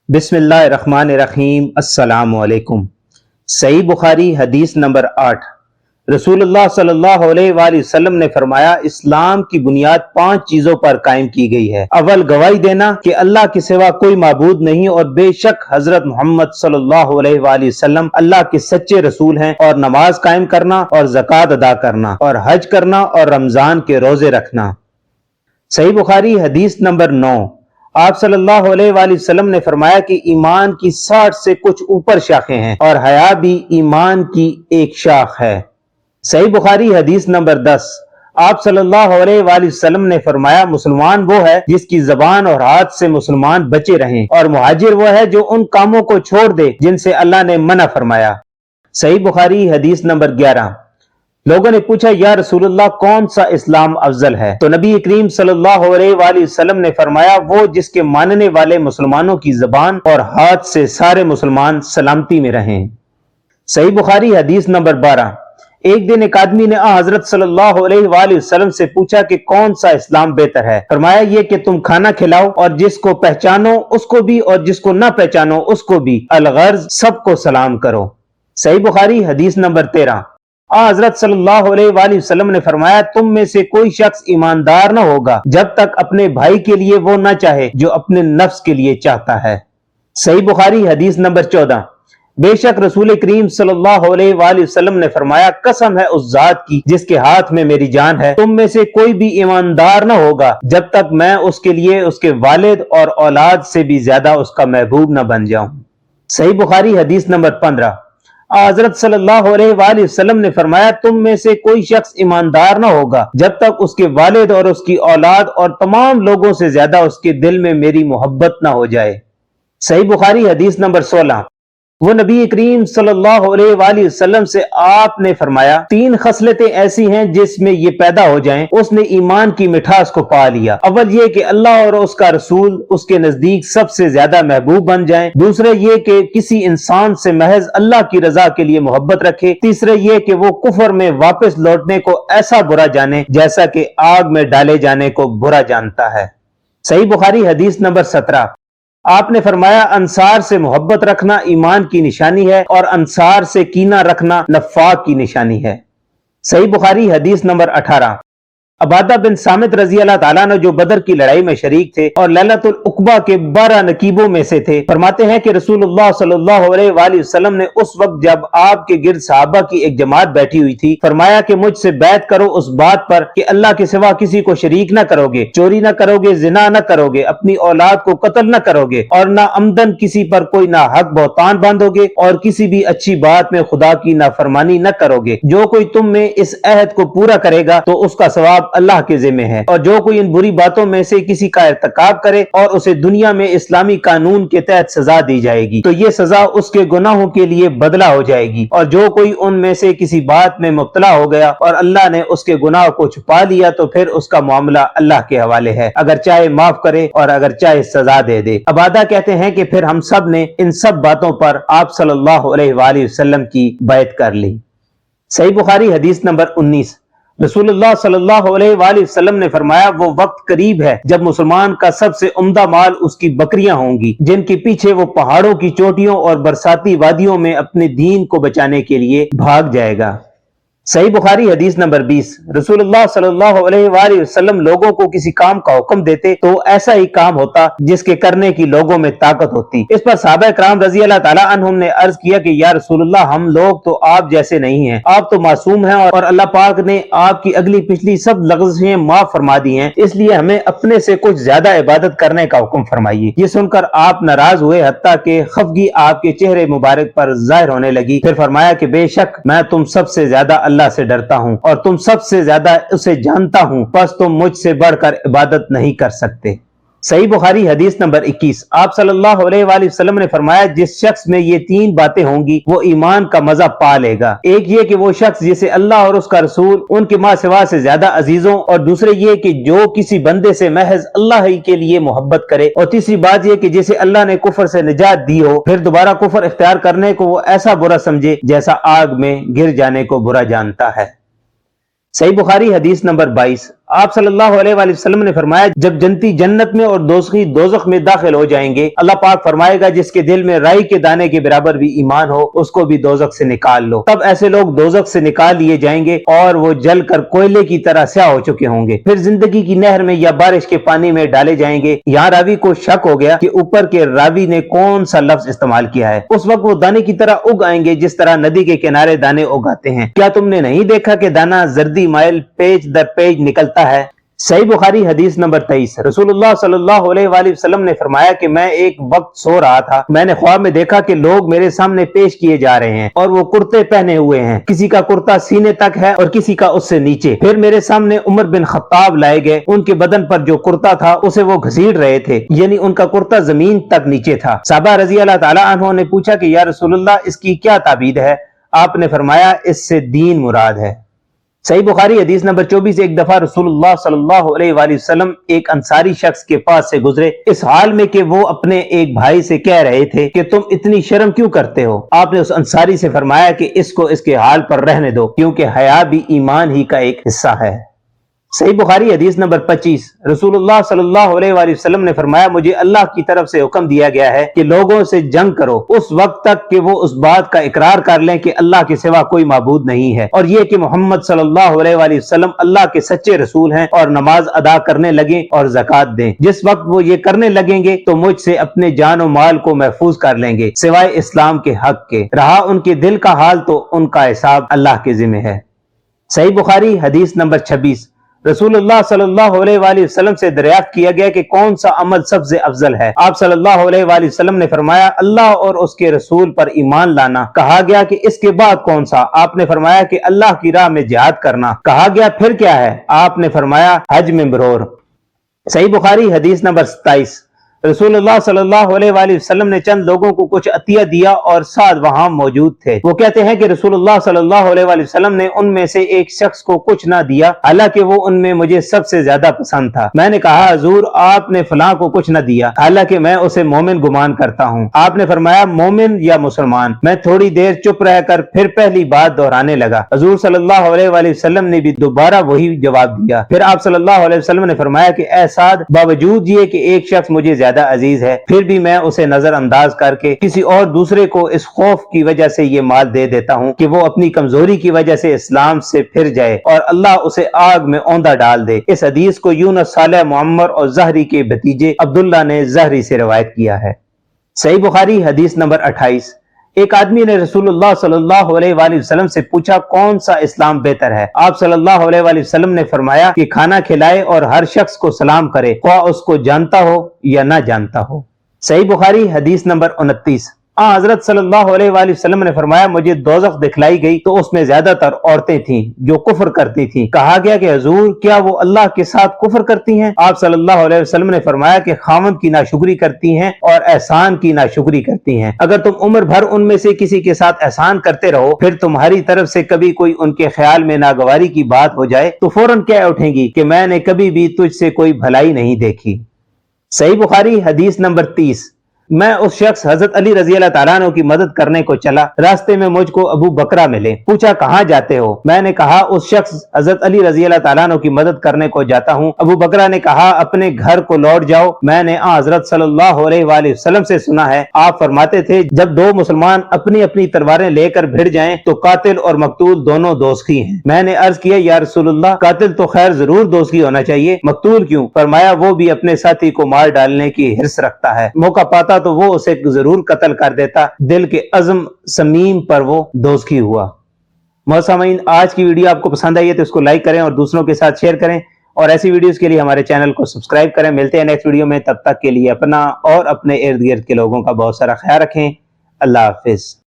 बिस्मिल्लाह रहमान रहीम। अस्सलाम वालेकुम। सही बुखारी हदीस नंबर 8। रसूलुल्लाह सल्लल्लाहु अलैहि वसल्लम ने फरमाया, इस्लाम की बुनियाद 5 चीजों पर कायम की गई है। अव्वल गवाही देना कि अल्लाह के सिवा कोई माबूद नहीं और बेशक हजरत मोहम्मद सल्लल्लाहु अलैहि वसल्लम अल्लाह के सच्चे रसूल हैं, और नमाज कायम करना और ज़कात अदा करना और हज करना और रमजान के रोजे रखना। सही बुखारी हदीस नंबर 9। आप सल्लल्लाहु अलैहि वसल्लम ने फरमाया कि ईमान की 60 से कुछ ऊपर शाखें हैं और हया भी ईमान की एक शाख है। सही बुखारी हदीस नंबर 10। आप सल्लल्लाहु अलैहि वसल्लम ने फरमाया, मुसलमान वो है जिसकी जबान और हाथ से मुसलमान बचे रहें, और मुहाजिर वो है जो उन कामों को छोड़ दे जिनसे अल्लाह ने मना फरमाया। सही बुखारी हदीस नंबर 11। लोगों ने पूछा, या रसूलुल्लाह कौन सा इस्लाम अफजल है? तो नबी करीम सल्लल्लाहु अलैहि वसल्लम ने फरमाया, वो जिसके मानने वाले मुसलमानों की जबान और हाथ से सारे मुसलमान सलामती में रहें। सही बुखारी हदीस नंबर 12। एक दिन एक आदमी ने हजरत सल्लल्लाहु अलैहि वसल्लम से पूछा कि कौन सा इस्लाम बेहतर है? फरमाया, ये कि तुम खाना खिलाओ और जिसको पहचानो उसको भी और जिसको ना पहचानो उसको भी, अलगर्ज सबको सलाम करो। सही बुखारी हदीस नंबर 13। हजरत सल्लल्लाहु अलैहि वसल्लम ने फरमाया, तुम में से कोई शख्स ईमानदार न होगा जब तक अपने भाई के लिए वो ना चाहे जो अपने नफ्स के लिए चाहता है। सही बुखारी हदीस नंबर 14। बेशक रसूल करीम सल्लल्लाहु अलैहि वसल्लम ने फरमाया, कसम है उस जात की जिसके हाथ में मेरी जान है, तुम में से कोई भी ईमानदार न होगा जब तक मैं उसके लिए उसके वालिद और औलाद से भी ज्यादा उसका महबूब न बन जाऊं। सही बुखारी हदीस नंबर 15। हजरत सल्लल्लाहु अलैहि वसल्लम ने फरमाया, तुम में से कोई शख्स ईमानदार न होगा जब तक उसके वालिद और उसकी औलाद और तमाम लोगों से ज्यादा उसके दिल में मेरी मोहब्बत न हो जाए। सही बुखारी हदीस नंबर 16। वो नबी करीम सल्लल्लाहु अलैहि वसल्लम से आपने फरमाया, 3 खसलतें ऐसी हैं जिसमें ये पैदा हो जाएं, उसने ईमान की मिठास को पा लिया। अव्वल ये कि अल्लाह और उसका रसूल उसके नजदीक सबसे ज्यादा महबूब बन जाएं। दूसरे ये कि किसी इंसान से महज अल्लाह की रजा के लिए मोहब्बत रखे। तीसरे ये कि वो कुफर में वापस लौटने को ऐसा बुरा जाने जैसा कि आग में डाले जाने को बुरा जानता है। सही बुखारी हदीस नंबर 17। आपने फरमाया, अंसार से मोहब्बत रखना ईमान की निशानी है और अंसार से कीना रखना नफाक की निशानी है। सही बुखारी हदीस नंबर 18। अबादा बिन सामित रजी अल्लाह ताला ने जो बदर की लड़ाई में शरीक थे और लैलतुल उक़बा के 12 नकीबों में से थे, फरमाते हैं कि रसूलुल्लाह सल्लल्लाहु अलैहि वसल्लम ने उस वक्त जब आपके गिर्द सहाबा की एक जमात बैठी हुई थी, फरमाया कि मुझसे बैत करो उस बात पर कि अल्लाह के सिवा किसी को शरीक न करोगे, चोरी न करोगे, जिना न करोगे, अपनी औलाद को कत्ल न करोगे और न अमदन किसी पर कोई ना हक बहतान बांधोगे और किसी भी अच्छी बात में खुदा की नाफरमानी न करोगे। जो कोई तुम में इस अहद को पूरा करेगा तो उसका सवाब अल्लाह के जिम्मे है, और जो कोई इन बुरी बातों में से किसी का इर्तिकाब करे और उसे दुनिया में इस्लामी कानून के तहत सजा दी जाएगी तो ये सजा उसके गुनाहों के लिए बदला हो जाएगी। और जो कोई उनमें से किसी बात में मुब्तला हो गया और अल्लाह ने उसके गुनाह को छुपा लिया तो फिर उसका मामला अल्लाह के हवाले है, अगर चाहे माफ करे और अगर चाहे सजा दे दे। अबादा कहते हैं कि फिर हम सब ने इन सब बातों पर आप सल्लल्लाहु अलैहि वसल्लम की बैत कर ली। सही बुखारी हदीस नंबर 19। रसूलुल्लाह सल्लल्लाहु अलैहि वसल्लम ने फरमाया, वो वक्त करीब है जब मुसलमान का सबसे उम्दा माल उसकी बकरियां होंगी, जिनके पीछे वो पहाड़ों की चोटियों और बरसाती वादियों में अपने दीन को बचाने के लिए भाग जाएगा। सही बुखारी हदीस नंबर 20। रसूलुल्लाह सल्लल्लाहु अलैहि वसल्लम लोगों को किसी काम का हुक्म देते तो ऐसा ही काम होता जिसके करने की लोगों में ताकत होती। इस पर सहाबा कराम रजी अल्लाह ताला अन्हुम ने अर्ज किया कि या रसूलुल्लाह, हम लोग तो आप जैसे नहीं हैं, आप तो मासूम हैं और अल्लाह पाक ने आपकी अगली पिछली सब लग़ज़ें माफ फरमा दी हैं, इसलिए हमें अपने से कुछ ज्यादा इबादत करने का हुक्म फरमाइए। ये सुनकर आप नाराज हुए, हत्ता के खफगी आपके चेहरे मुबारक पर जाहिर होने लगी। फिर फरमाया कि बेशक मैं तुम सबसे ज्यादा अल्लाह से डरता हूं और तुम सबसे ज्यादा उसे जानता हूं, बस तुम मुझसे बढ़कर इबादत नहीं कर सकते। सही बुखारी हदीस नंबर 21। आप सल्लल्लाहु अलैहि वसल्लम ने फरमाया, जिस शख्स में ये 3 बातें होंगी वो ईमान का मजा पा लेगा। एक ये कि वो शख्स जिसे अल्लाह और उसका रसूल उनके माँ सिवा से ज्यादा अजीजों, और दूसरे ये कि जो किसी बंदे से महज अल्लाह ही के लिए मोहब्बत करे, और तीसरी बात यह कि जिसे अल्लाह ने कुफर से निजात दी हो फिर दोबारा कुफर इख्तियार करने को वो ऐसा बुरा समझे जैसा आग में गिर जाने को बुरा जानता है। सही बुखारी हदीस नंबर 22। آپ صلی اللہ علیہ وآلہ وسلم نے فرمایا جب جنتی جنت میں اور دوزخی دوزخ میں داخل ہو جائیں گے، اللہ پاک فرمائے گا جس کے دل میں رائی کے دانے کے برابر بھی ایمان ہو اس کو بھی دوزخ سے نکال لو۔ تب ایسے لوگ دوزخ سے نکال لیے جائیں گے اور وہ جل کر کوئلے کی طرح سیاہ ہو چکے ہوں گے، پھر زندگی کی نہر میں یا بارش کے پانی میں ڈالے جائیں گے۔ یہاں راوی کو شک ہو گیا کہ اوپر کے راوی نے کون سا لفظ استعمال کیا ہے۔ اس وقت وہ دانے کی طرح اگ آئیں گے جس طرح ندی کے کنارے دانے اگاتے ہیں۔ کیا تم نے نہیں دیکھا کہ دانا زردی مائل پیج در پیج نکلتا ہے؟ صحیح بخاری حدیث نمبر 23۔ رسول اللہ صلی اللہ علیہ وآلہ وسلم نے فرمایا کہ میں ایک وقت سو رہا تھا، میں نے خواب میں دیکھا کہ لوگ میرے سامنے پیش کیے جا رہے ہیں اور وہ کرتے پہنے ہوئے ہیں، کسی کا کرتا سینے تک ہے اور کسی کا اس سے نیچے۔ پھر میرے سامنے عمر بن خطاب لائے گئے، ان کے بدن پر جو کرتا تھا اسے وہ گھسیٹ رہے تھے، یعنی ان کا کرتا زمین تک نیچے تھا۔ صحابہ رضی اللہ تعالی عنہ نے پوچھا کہ یا رسول اللہ اس کی کیا تعبیر ہے؟ آپ نے فرمایا اس سے دین مراد ہے۔ صحیح بخاری حدیث نمبر 24۔ ایک دفعہ رسول اللہ صلی اللہ علیہ وآلہ وسلم ایک انصاری شخص کے پاس سے گزرے، اس حال میں کہ وہ اپنے ایک بھائی سے کہہ رہے تھے کہ تم اتنی شرم کیوں کرتے ہو؟ آپ نے اس انصاری سے فرمایا کہ اس کو اس کے حال پر رہنے دو، کیونکہ حیا بھی ایمان ہی کا ایک حصہ ہے۔ صحیح بخاری حدیث نمبر 25۔ رسول اللہ صلی اللہ علیہ وآلہ وسلم نے فرمایا مجھے اللہ کی طرف سے حکم دیا گیا ہے کہ لوگوں سے جنگ کرو اس وقت تک کہ وہ اس بات کا اقرار کر لیں کہ اللہ کے سوا کوئی معبود نہیں ہے، اور یہ کہ محمد صلی اللہ علیہ وآلہ وسلم اللہ کے سچے رسول ہیں، اور نماز ادا کرنے لگیں اور زکوٰۃ دیں۔ جس وقت وہ یہ کرنے لگیں گے تو مجھ سے اپنے جان و مال کو محفوظ کر لیں گے سوائے اسلام کے حق کے، رہا ان کے دل کا حال تو ان کا حساب اللہ کے ذمہ ہے۔ صحیح بخاری حدیث نمبر 26۔ رسول اللہ صلی اللہ علیہ وآلہ وسلم سے دریافت کیا گیا کہ کون سا عمل سب سے افضل ہے؟ آپ صلی اللہ علیہ وآلہ وسلم نے فرمایا اللہ اور اس کے رسول پر ایمان لانا۔ کہا گیا کہ اس کے بعد کون سا؟ آپ نے فرمایا کہ اللہ کی راہ میں جہاد کرنا۔ کہا گیا پھر کیا ہے؟ آپ نے فرمایا حج میں برور۔ صحیح بخاری حدیث نمبر 27۔ رسول اللہ صلی اللہ علیہ وآلہ وسلم نے چند لوگوں کو کچھ عطیہ دیا اور ساتھ وہاں موجود تھے۔ وہ کہتے ہیں کہ رسول اللہ صلی اللہ علیہ وآلہ وسلم نے ان میں سے ایک شخص کو کچھ نہ دیا، حالانکہ وہ ان میں مجھے سب سے زیادہ پسند تھا۔ میں نے کہا حضور آپ نے فلاں کو کچھ نہ دیا، حالانکہ میں اسے مومن گمان کرتا ہوں۔ آپ نے فرمایا مومن یا مسلمان؟ میں تھوڑی دیر چپ رہ کر پھر پہلی بات دہرانے لگا۔ حضور صلی اللہ علیہ وآلہ وسلم نے بھی دوبارہ وہی جواب دیا۔ پھر آپ صلی اللہ علیہ وسلم نے فرمایا کہ اے سعد، باوجود یہ کہ ایک شخص مجھے زیادہ عزیز ہے، پھر بھی میں اسے نظر انداز کر کے کسی اور دوسرے کو اس خوف کی وجہ سے یہ مال دے دیتا ہوں کہ وہ اپنی کمزوری کی وجہ سے اسلام سے پھر جائے اور اللہ اسے آگ میں اوندھا ڈال دے۔ اس حدیث کو یونس، صالح، معمر اور زہری کے بھتیجے عبداللہ نے زہری سے روایت کیا ہے۔ صحیح بخاری حدیث نمبر 28۔ ایک آدمی نے رسول اللہ صلی اللہ علیہ وآلہ وسلم سے پوچھا کون سا اسلام بہتر ہے؟ آپ صلی اللہ علیہ وآلہ وسلم نے فرمایا کہ کھانا کھلائے اور ہر شخص کو سلام کرے، خواہ اس کو جانتا ہو یا نہ جانتا ہو۔ صحیح بخاری حدیث نمبر 29۔ حضرت صلی اللہ علیہ وآلہ وسلم نے فرمایا مجھے دوزخ دکھلائی گئی تو اس میں زیادہ تر عورتیں تھیں جو کفر کرتی تھیں۔ کہا گیا کہ حضور کیا وہ اللہ کے ساتھ کفر کرتی ہیں؟ آپ صلی اللہ علیہ وسلم نے فرمایا کہ خاوند کی ناشکری کرتی ہیں اور احسان کی ناشکری کرتی ہیں۔ اگر تم عمر بھر ان میں سے کسی کے ساتھ احسان کرتے رہو، پھر تمہاری طرف سے کبھی کوئی ان کے خیال میں ناگواری کی بات ہو جائے تو فوراً کہہ اٹھیں گی کہ میں نے کبھی بھی تجھ سے کوئی بھلائی نہیں دیکھی۔ صحیح بخاری حدیث نمبر 30۔ میں اس شخص حضرت علی رضی اللہ تعالیٰ عنہ کی مدد کرنے کو چلا، راستے میں مجھ کو ابو بکرہ ملے۔ پوچھا کہاں جاتے ہو؟ میں نے کہا اس شخص حضرت علی رضی اللہ تعالیٰ عنہ کی مدد کرنے کو جاتا ہوں۔ ابو بکرہ نے کہا اپنے گھر کو لوٹ جاؤ، میں نے حضرت صلی اللہ علیہ وآلہ وسلم سے سنا ہے آپ فرماتے تھے جب دو مسلمان اپنی اپنی تلواریں لے کر بھڑ جائیں تو قاتل اور مقتول دونوں دوزخی ہیں۔ میں نے عرض کیا یا رسول اللہ قاتل تو خیر ضرور دوزخی ہونا چاہیے، مقتول کیوں؟ فرمایا وہ بھی اپنے ساتھی کو مار ڈالنے کی حرص رکھتا ہے، موقع پاتا تو وہ اسے ضرور قتل کر دیتا، دل کے عزم سمیم پر وہ دوزخی ہوا۔ محترمین، آج کی ویڈیو آپ کو پسند آئی ہے تو اس کو لائک کریں اور دوسروں کے ساتھ شیئر کریں، اور ایسی ویڈیوز کے لیے ہمارے چینل کو سبسکرائب کریں۔ ملتے ہیں نیکسٹ ویڈیو میں، تب تک کے لیے اپنا اور اپنے ارد گرد کے لوگوں کا بہت سارا خیال رکھیں۔ اللہ حافظ۔